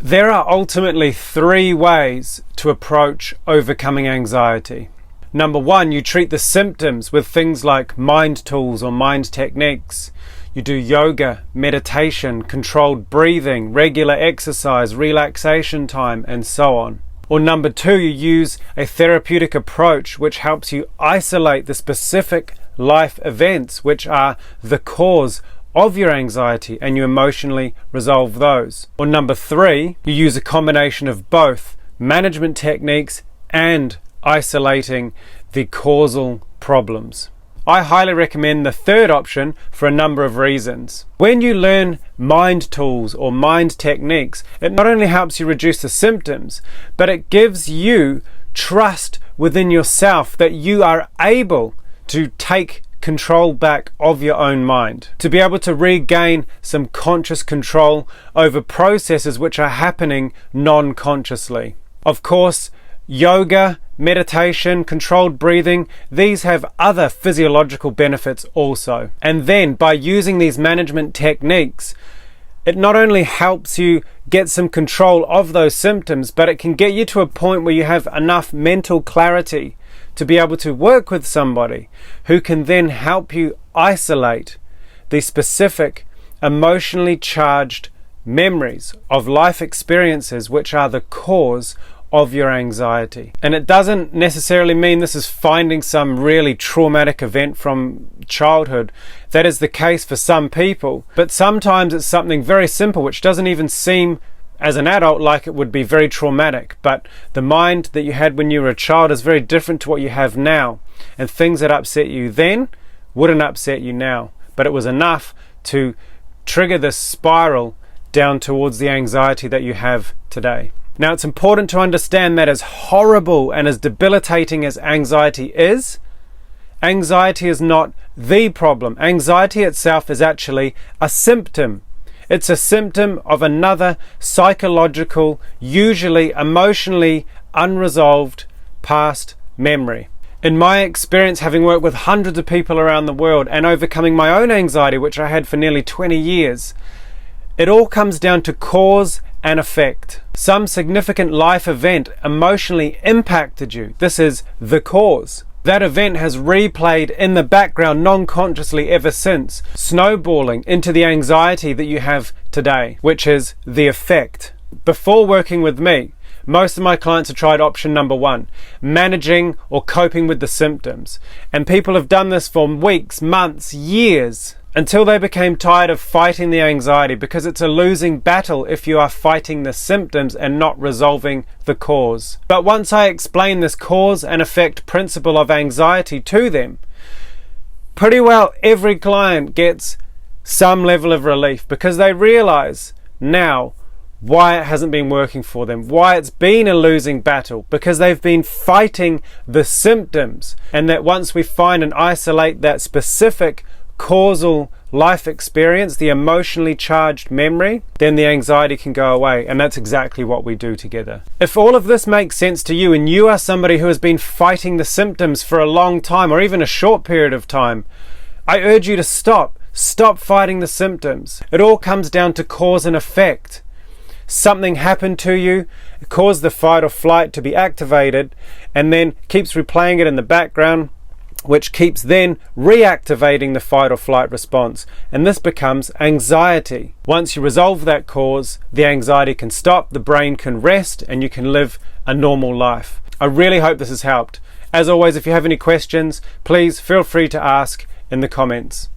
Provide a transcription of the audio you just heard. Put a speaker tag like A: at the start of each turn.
A: There are ultimately 3 ways to approach overcoming anxiety. Number 1, you treat the symptoms with things like mind tools or mind techniques. You do yoga, meditation, controlled breathing, regular exercise, relaxation time, and so on. Or number 2, you use a therapeutic approach which helps you isolate the specific life events which are the cause of your anxiety, and you emotionally resolve those. Or number 3, you use a combination of both management techniques and isolating the causal problems. I highly recommend the third option for a number of reasons. When you learn mind tools or mind techniques, it not only helps you reduce the symptoms, but it gives you trust within yourself that you are able to take control back of your own mind, to be able to regain some conscious control over processes which are happening non-consciously. Of course, yoga, meditation, controlled breathing, these have other physiological benefits also. And then by using these management techniques, it not only helps you get some control of those symptoms, but it can get you to a point where you have enough mental clarity to be able to work with somebody who can then help you isolate the specific emotionally charged memories of life experiences which are the cause of your anxiety. And it doesn't necessarily mean this is finding some really traumatic event from childhood. That is the case for some people, but sometimes it's something very simple which doesn't even seem as an adult like it would be very traumatic, but the mind that you had when you were a child is very different to what you have now, and things that upset you then wouldn't upset you now, but it was enough to trigger this spiral down towards the anxiety that you have today. Now, it's important to understand that as horrible and as debilitating as anxiety is not the problem. Anxiety itself is actually a symptom. It's a symptom of another psychological, usually emotionally unresolved past memory. In my experience, having worked with hundreds of people around the world and overcoming my own anxiety, which I had for nearly 20 years, it all comes down to cause and effect. Some significant life event emotionally impacted you. This is the cause. That event has replayed in the background non-consciously ever since, snowballing into the anxiety that you have today, which is the effect. Before working with me, most of my clients have tried option number 1, managing or coping with the symptoms. And people have done this for weeks, months, years, until they became tired of fighting the anxiety, because it's a losing battle if you are fighting the symptoms and not resolving the cause. But once I explain this cause and effect principle of anxiety to them, pretty well every client gets some level of relief, because they realize now why it hasn't been working for them, why it's been a losing battle, because they've been fighting the symptoms. And that once we find and isolate that specific causal life experience, the emotionally charged memory, then the anxiety can go away. And that's exactly what we do together. If all of this makes sense to you, and you are somebody who has been fighting the symptoms for a long time or even a short period of time, I urge you to stop fighting the symptoms. It all comes down to cause and effect. Something happened to you, caused the fight or flight to be activated, and then keeps replaying it in the background, which keeps then reactivating the fight or flight response. And this becomes anxiety. Once you resolve that cause, the anxiety can stop, the brain can rest, and you can live a normal life. I really hope this has helped. As always, if you have any questions, please feel free to ask in the comments.